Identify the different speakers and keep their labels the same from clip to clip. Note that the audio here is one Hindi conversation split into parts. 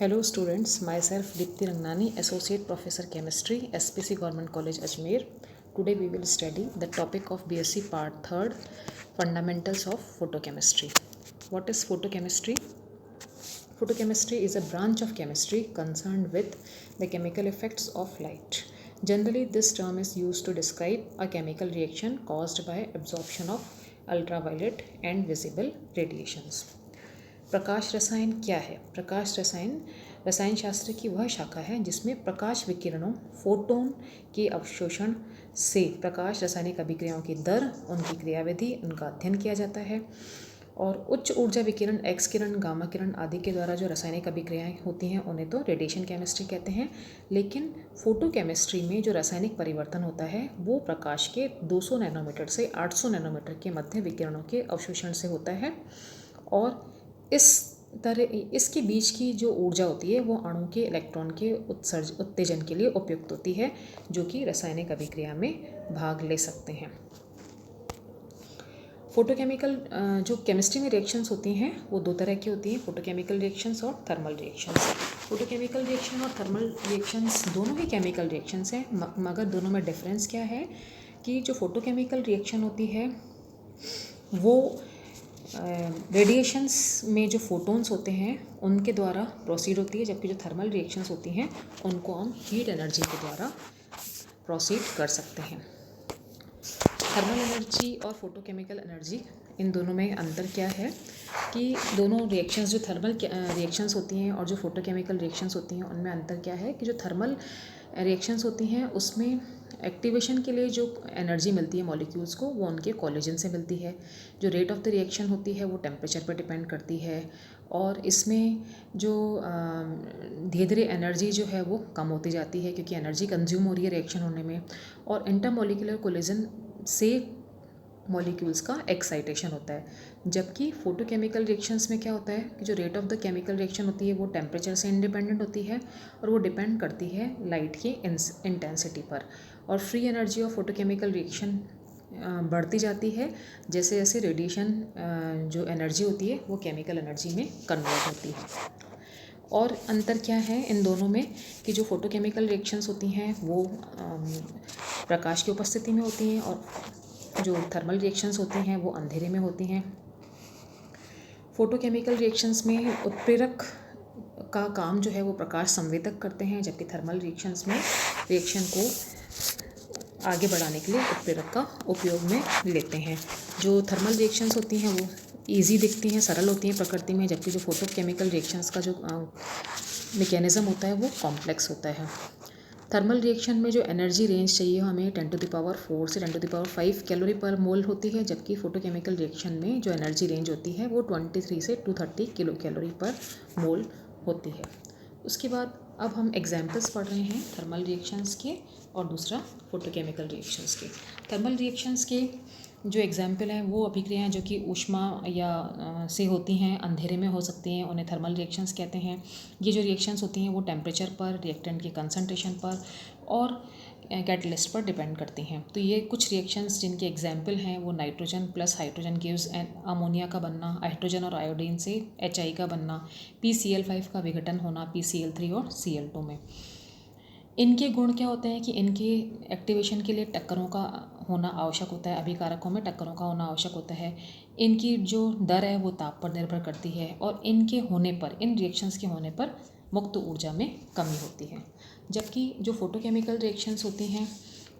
Speaker 1: Hello students, myself Deepthi Rangnani, Associate Professor Chemistry, SPC Government College Ajmer. Today we will study the topic of BSc Part 3rd, Fundamentals of Photochemistry. What is photochemistry? Photochemistry is a branch of chemistry concerned with the chemical effects of light. Generally, this term is used to describe a chemical reaction caused by absorption of ultraviolet and visible radiations. प्रकाश रसायन क्या है? प्रकाश रसायन रसायन शास्त्र की वह शाखा है जिसमें प्रकाश विकिरणों फोटोन के अवशोषण से प्रकाश रासायनिक अभिक्रियाओं की दर, उनकी क्रियाविधि, उनका अध्ययन किया जाता है। और उच्च ऊर्जा विकिरण, एक्स किरण, गामा किरण आदि के द्वारा जो रासायनिक अभिक्रियाएं होती हैं उन्हें तो रेडिएशन केमिस्ट्री कहते हैं। लेकिन फोटोकेमिस्ट्री में जो रासायनिक परिवर्तन होता है वो प्रकाश के 200 नैनोमीटर से 800 नैनोमीटर के मध्य विकिरणों के अवशोषण से होता है। और इसके बीच की जो ऊर्जा होती है वो अणु के इलेक्ट्रॉन के उत्तेजन के लिए उपयुक्त होती है, जो कि रासायनिक अभिक्रिया में भाग ले सकते हैं। फोटोकेमिकल जो केमिस्ट्री में रिएक्शंस होती हैं वो दो तरह की होती हैं, फोटोकेमिकल रिएक्शंस और थर्मल रिएक्शंस। फोटोकेमिकल रिएक्शन और थर्मल रिएक्शंस दोनों ही केमिकल रिएक्शंस हैं, मगर दोनों में डिफरेंस क्या है कि जो फोटोकेमिकल रिएक्शन होती है वो रेडिएशंस में जो फोटोन्स होते हैं उनके द्वारा प्रोसीड होती है, जबकि जो थर्मल रिएक्शंस होती हैं उनको हम हीट एनर्जी के द्वारा प्रोसीड कर सकते हैं। थर्मल एनर्जी और फोटोकेमिकल एनर्जी, इन दोनों में अंतर क्या है कि दोनों रिएक्शंस, जो थर्मल रिएक्शंस होती हैं और जो फोटोकेमिकल रिएक्शंस होती हैं उनमें अंतर क्या है कि जो थर्मल रिएक्शंस होती हैं उसमें एक्टिवेशन के लिए जो एनर्जी मिलती है मॉलिक्यूल्स को वो उनके कोलिजन से मिलती है। जो रेट ऑफ द रिएक्शन होती है वो टेम्परेचर पर डिपेंड करती है और इसमें जो धीरे धीरे एनर्जी जो है वो कम होती जाती है क्योंकि एनर्जी कंज्यूम हो रही है रिएक्शन होने में। और इंटरमॉलिक्यूलर कोलिजन से मॉलिक्यूल्स का एक्साइटेशन होता है, जबकि फोटोकेमिकल रिएक्शंस में क्या होता है कि जो rate of the chemical reaction होती है वो टेम्परेचर से इंडिपेंडेंट होती है और वो डिपेंड करती है लाइट की इंटेंसिटी पर। और free energy of photochemical reaction बढ़ती जाती है जैसे जैसे रेडिएशन जो एनर्जी होती है वो केमिकल एनर्जी में कन्वर्ट होती है। और अंतर क्या है इन दोनों में कि जो फोटोकेमिकल रिएक्शंस होती हैं वो प्रकाश की उपस्थिति में होती हैं और जो थर्मल रिएक्शंस होती हैं वो अंधेरे में होती हैं। फोटोकेमिकल रिएक्शंस में उत्प्रेरक का काम जो है वो प्रकाश संवेदक करते हैं, जबकि थर्मल रिएक्शंस में रिएक्शन को आगे बढ़ाने के लिए उत्प्रेरक का उपयोग में लेते हैं। जो थर्मल रिएक्शंस होती हैं वो ईजी दिखती हैं, सरल होती हैं प्रकृति में, जबकि जो फोटोकेमिकल रिएक्शंस का जो मैकेनिज़्म होता है वो कॉम्प्लेक्स होता है। थर्मल रिएक्शन में जो एनर्जी रेंज चाहिए हमें 10⁴ से 10⁵ कैलोरी पर मोल होती है, जबकि फोटोकेमिकल रिएक्शन में जो एनर्जी रेंज होती है वो 23 से 230 किलो कैलोरी पर मोल होती है। उसके बाद अब हम एग्जाम्पल्स पढ़ रहे हैं थर्मल रिएक्शंस के और दूसरा फोटोकेमिकल रिएक्शंस के। थर्मल रिएक्शंस के जो एग्जाम्पल हैं वो अभिक्रियाएं जो कि ऊष्मा या से होती हैं, अंधेरे में हो सकती हैं, उन्हें थर्मल रिएक्शंस कहते हैं। ये जो रिएक्शंस होती हैं वो टेम्परेचर पर, रिएक्टेंट की कंसंट्रेशन पर और कैटलिस्ट पर डिपेंड करती हैं। तो ये कुछ रिएक्शंस जिनके एग्जाम्पल हैं वो nitrogen plus hydrogen gives ammonia का बनना, हाइड्रोजन और आयोडीन से HI का बनना, PCl5 का विघटन होना PCl3 और Cl2 में। इनके गुण क्या होते हैं कि इनके एक्टिवेशन के लिए टक्करों का होना आवश्यक होता है, अभिकारकों में टक्करों का होना आवश्यक होता है। इनकी जो दर है वो ताप पर निर्भर करती है और इनके होने पर, इन रिएक्शंस के होने पर मुक्त ऊर्जा में कमी होती है। जबकि जो फोटोकेमिकल रिएक्शंस होती हैं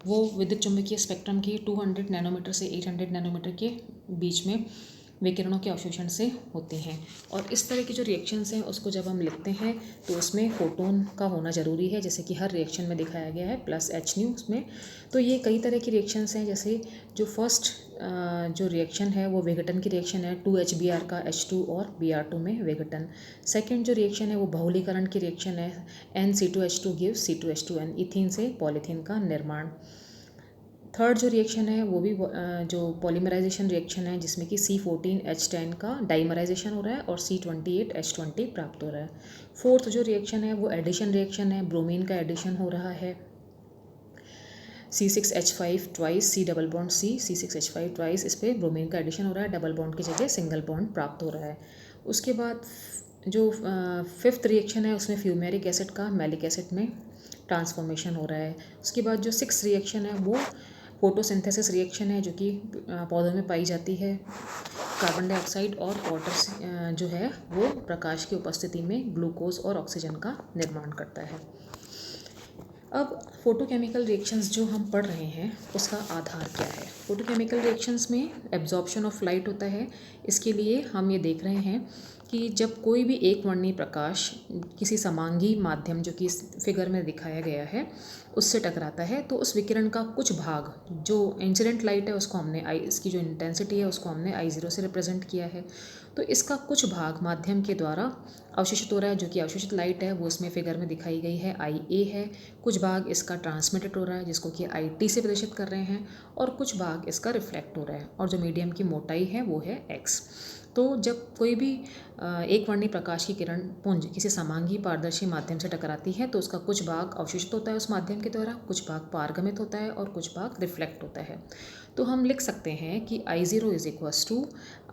Speaker 1: वो विद्युत चुम्बकीय स्पेक्ट्रम की 200 नैनोमीटर से 800 नैनोमीटर के बीच में विकिरणों के अवशोषण से होती हैं। और इस तरह की जो रिएक्शंस हैं उसको जब हम लिखते हैं तो उसमें फोटोन का होना ज़रूरी है, जैसे कि हर रिएक्शन में दिखाया गया है +H न्यू उसमें। तो ये कई तरह की रिएक्शंस हैं, जैसे जो फर्स्ट जो रिएक्शन है वो विघटन की रिएक्शन है, 2HBr का H2 और Br2 में विघटन। सेकेंड जो रिएक्शन है वो बहुलीकरण की रिएक्शन है, NC2H2 गिव्स C2H2N, इथीन से पॉलीथीन का निर्माण। थर्ड जो रिएक्शन है वो भी जो पॉलीमराइजेशन रिएक्शन है, जिसमें कि C14H10 का डाइमराइजेशन हो रहा है और C28H20 प्राप्त हो रहा है। फोर्थ जो रिएक्शन है वो एडिशन रिएक्शन है, ब्रोमीन का एडिशन हो रहा है, C6H5 twice C double bond C6H5 twice, इस पर ब्रोमीन का एडिशन हो रहा है, डबल बॉन्ड की जगह सिंगल बॉन्ड प्राप्त हो रहा है। उसके बाद जो फिफ्थ रिएक्शन है उसमें फ्यूमेरिक एसिड का मैलिक एसिड में ट्रांसफॉर्मेशन हो रहा है। उसके बाद जो सिक्स रिएक्शन है वो फोटोसिंथेसिस रिएक्शन है, जो कि पौधों में पाई जाती है। कार्बन डाइऑक्साइड और वाटर जो है वो प्रकाश की उपस्थिति में ग्लूकोज और ऑक्सीजन का निर्माण करता है। अब फोटोकेमिकल रिएक्शंस जो हम पढ़ रहे हैं उसका आधार क्या है। फोटोकेमिकल रिएक्शंस में एब्जॉर्प्शन ऑफ लाइट होता है। इसके लिए हम ये देख रहे हैं कि जब कोई भी एक वर्णीय प्रकाश किसी समांगी माध्यम, जो कि इस फिगर में दिखाया गया है, उससे टकराता है तो उस विकिरण का कुछ भाग, जो इंसिडेंट लाइट है उसको हमने इसकी जो इंटेंसिटी है उसको हमने I0 से रिप्रेजेंट किया है। तो इसका कुछ भाग माध्यम के द्वारा अवशोषित हो रहा है, जो कि अवशोषित लाइट है वो इसमें फिगर में दिखाई गई है IA है। कुछ भाग इसका ट्रांसमिटेड हो रहा है जिसको कि IT से प्रदर्शित कर रहे हैं, और कुछ भाग इसका रिफ्लेक्ट हो रहा है, और जो मीडियम की मोटाई है वो है X। तो जब कोई भी एक वर्णीय प्रकाश की किरण पुंज किसी समांगी पारदर्शी माध्यम से टकराती है तो उसका कुछ भाग अवशोषित होता है उस माध्यम के द्वारा, कुछ भाग पारगमित होता है और कुछ भाग रिफ्लेक्ट होता है। तो हम लिख सकते हैं कि I0 is equals to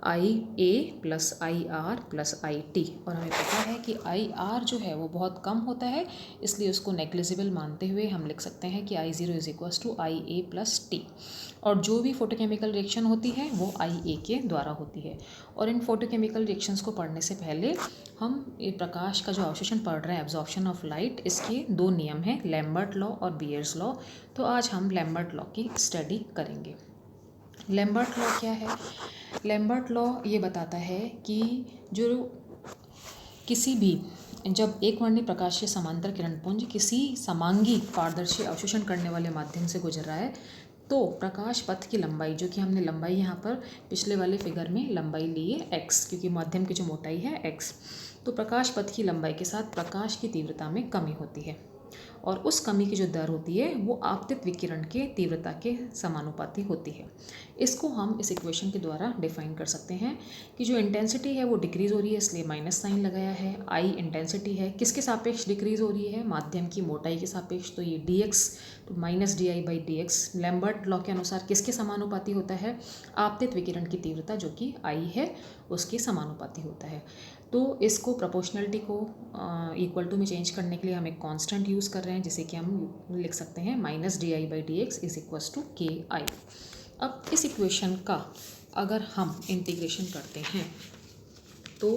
Speaker 1: IA plus IR plus IT, और हमें पता है कि IR जो है वो बहुत कम होता है, इसलिए उसको नेग्लिजिबल मानते हुए हम लिख सकते हैं कि I0 is equals to IA plus T। और जो भी फोटोकेमिकल रिएक्शन होती है वो IA के द्वारा होती है। और इन फोटोकेमिकल रिएक्शंस को पढ़ने से पहले हम ये प्रकाश का जो अवशोषण पढ़ रहे हैं, एब्जॉर्प्शन ऑफ लाइट, इसके दो नियम हैं, लैम्बर्ट लॉ और बियर्स लॉ। तो आज हम लैम्बर्ट लॉ की स्टडी करेंगे। लैम्बर्ट लॉ क्या है? लैम्बर्ट लॉ ये बताता है कि जो किसी भी जब एक वर्णीय प्रकाश के समांतर किरण पुंज किसी समांगी पारदर्शी अवशोषण करने वाले माध्यम से गुजर रहा है तो प्रकाश पथ की लंबाई, जो कि हमने लंबाई यहाँ पर पिछले वाले फिगर में लंबाई ली है x, क्योंकि माध्यम की जो मोटाई है x, तो प्रकाश पथ की लंबाई के साथ प्रकाश की तीव्रता में कमी होती है, और उस कमी की जो दर होती है वो आपतित विकिरण के तीव्रता के समानुपाती होती है। इसको हम इस इक्वेशन के द्वारा डिफाइन कर सकते हैं कि जो इंटेंसिटी है वो डिक्रीज़ हो रही है, इसलिए माइनस साइन लगाया है। आई इंटेंसिटी है, किसके सापेक्ष डिक्रीज़ हो रही है? माध्यम की मोटाई के सापेक्ष, तो ये dx तो माइनस DI/dx लैम्बर्ट लॉ के अनुसार किसके समानुपाती होता है? आपतित विकिरण की तीव्रता जो कि I है उसके समानुपाती होता है। तो इसको प्रोपोर्शनलिटी को इक्वल टू में चेंज करने के लिए हम एक कांस्टेंट यूज़ कर रहे हैं, जिसे कि हम लिख सकते हैं minus DI/dx is equals to KI। अब इस इक्वेशन का अगर हम इंटीग्रेशन करते हैं तो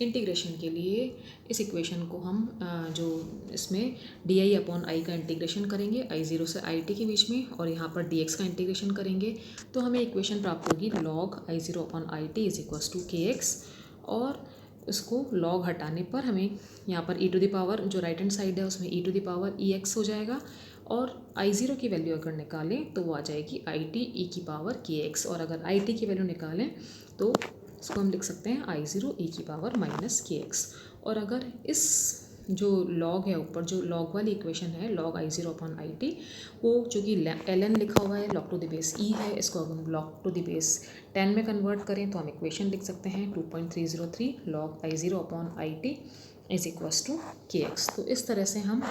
Speaker 1: इंटीग्रेशन के लिए इस इक्वेशन को हम जो इसमें DI/I का इंटीग्रेशन करेंगे I0 से IT के बीच में, और यहाँ पर dx का इंटीग्रेशन करेंगे तो हमें इक्वेशन प्राप्त होगी log I0/IT is equals to KX, और इसको log हटाने पर हमें यहाँ पर e टू द पावर, जो राइट हैंड साइड है उसमें e to the power EX हो जाएगा, और I0 की वैल्यू अगर निकालें तो वो आ जाएगी IT e की पावर KX, और अगर IT की वैल्यू निकालें तो इसको हम लिख सकते हैं I0 e की पावर माइनस KX। और अगर इस जो लॉग है ऊपर जो लॉग वाली इक्वेशन है log I0/IT, वो जो कि ln लिखा हुआ है log to the base e है, इसको अगर हम log टू द बेस 10 में कन्वर्ट करें तो हम इक्वेशन लिख सकते हैं 2.303 log I0/IT is equals to KX। तो इस तरह से हम,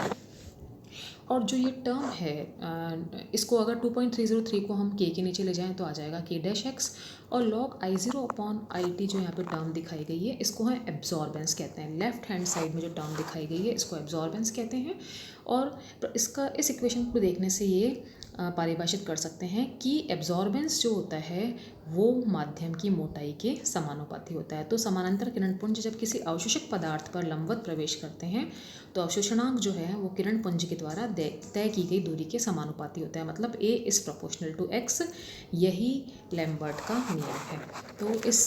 Speaker 1: और जो ये टर्म है इसको अगर 2.303 को हम k के नीचे ले जाएं तो आ जाएगा k-x, और log I0/IT जो यहाँ पे टर्म दिखाई गई है इसको हम एब्जॉर्बेंस कहते हैं। लेफ्ट हैंड साइड में जो टर्म दिखाई गई है इसको एब्जॉर्बेंस कहते हैं, और इसका इस इक्वेशन को देखने से ये परिभाषित कर सकते हैं कि एब्जॉर्बेंस जो होता है वो माध्यम की मोटाई के समानुपाती होता है। तो समानांतर किरण पुंज जब किसी अवशोषक पदार्थ पर लंबवत प्रवेश करते हैं तो अवशोषणांक जो है वो किरण पुंज के द्वारा तय की गई दूरी के समानुपाती होता है, मतलब A is proportional to X। यही लैम्बर्ट का नियम है। तो इस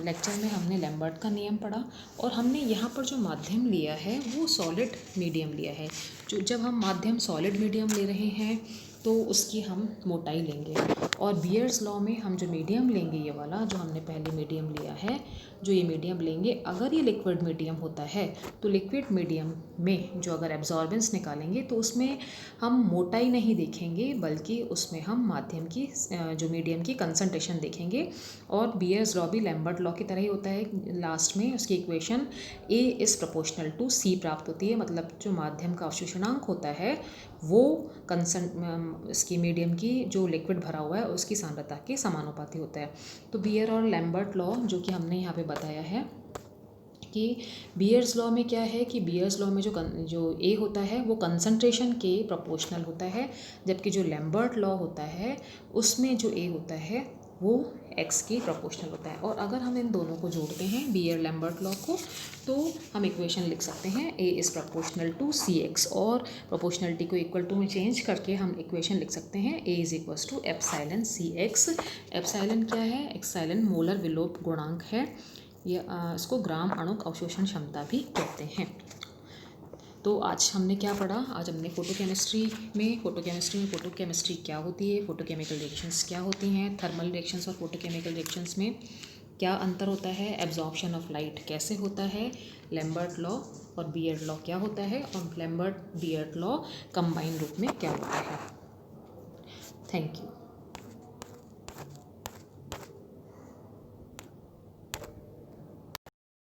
Speaker 1: लेक्चर में हमने लैम्बर्ट का नियम पढ़ा, और हमने यहाँ पर जो माध्यम लिया है वो सॉलिड मीडियम लिया है। जो जब हम माध्यम सॉलिड मीडियम ले रहे हैं तो उसकी हम मोटाई लेंगे, और बियर्स लॉ में हम जो मीडियम लेंगे, ये वाला जो हमने पहले मीडियम लिया है, जो ये मीडियम लेंगे, अगर ये लिक्विड मीडियम होता है तो लिक्विड मीडियम में जो अगर एब्जॉर्बेंस निकालेंगे तो उसमें हम मोटाई नहीं देखेंगे, बल्कि उसमें हम माध्यम की जो मीडियम की कंसंट्रेशन देखेंगे। और बियर्स लॉ भी लैम्बर्ट लॉ की तरह ही होता है, लास्ट में उसकी equation A is proportional to C प्राप्त होती है, मतलब जो माध्यम का अवशोषणांक होता है वो इसकी मीडियम की जो लिक्विड भरा हुआ है उसकी सांद्रता के समानुपाती होता है। तो बियर और लैम्बर्ट लॉ जो कि हमने यहाँ पे बताया है कि बियर्स लॉ में क्या है कि बियर्स लॉ में जो ए होता है वो कंसंट्रेशन के प्रोपोर्शनल होता है, जबकि जो लैम्बर्ट लॉ होता है उसमें जो ए होता है वो एक्स की प्रोपोर्शनल होता है। और अगर हम इन दोनों को जोड़ते हैं बियर लैम्बर्ट लॉ को, तो हम इक्वेशन लिख सकते हैं A is proportional to C X, और प्रोपोर्शनलिटी को इक्वल टू में चेंज करके हम इक्वेशन लिख सकते हैं A is equals to epsilon C X. Epsilon क्या है? एप्सिलॉन मोलर विलोप गुणांक है, या इसको ग्राम अणुक अवशोषण क्षमता भी कहते हैं। तो आज हमने क्या पढ़ा? आज हमने फोटोकेमिस्ट्री में फोटोकेमिस्ट्री क्या होती है, फोटोकेमिकल रिएक्शंस क्या होती हैं, थर्मल रिएक्शंस और फोटोकेमिकल रिएक्शंस में क्या अंतर होता है, एब्जॉर्प्शन ऑफ लाइट कैसे होता है, लैम्बर्ट लॉ और बियर्ड लॉ क्या होता है, और लैम्बर्ट बियर्ड लॉ कंबाइंड रूप में क्या होता है। Thank you.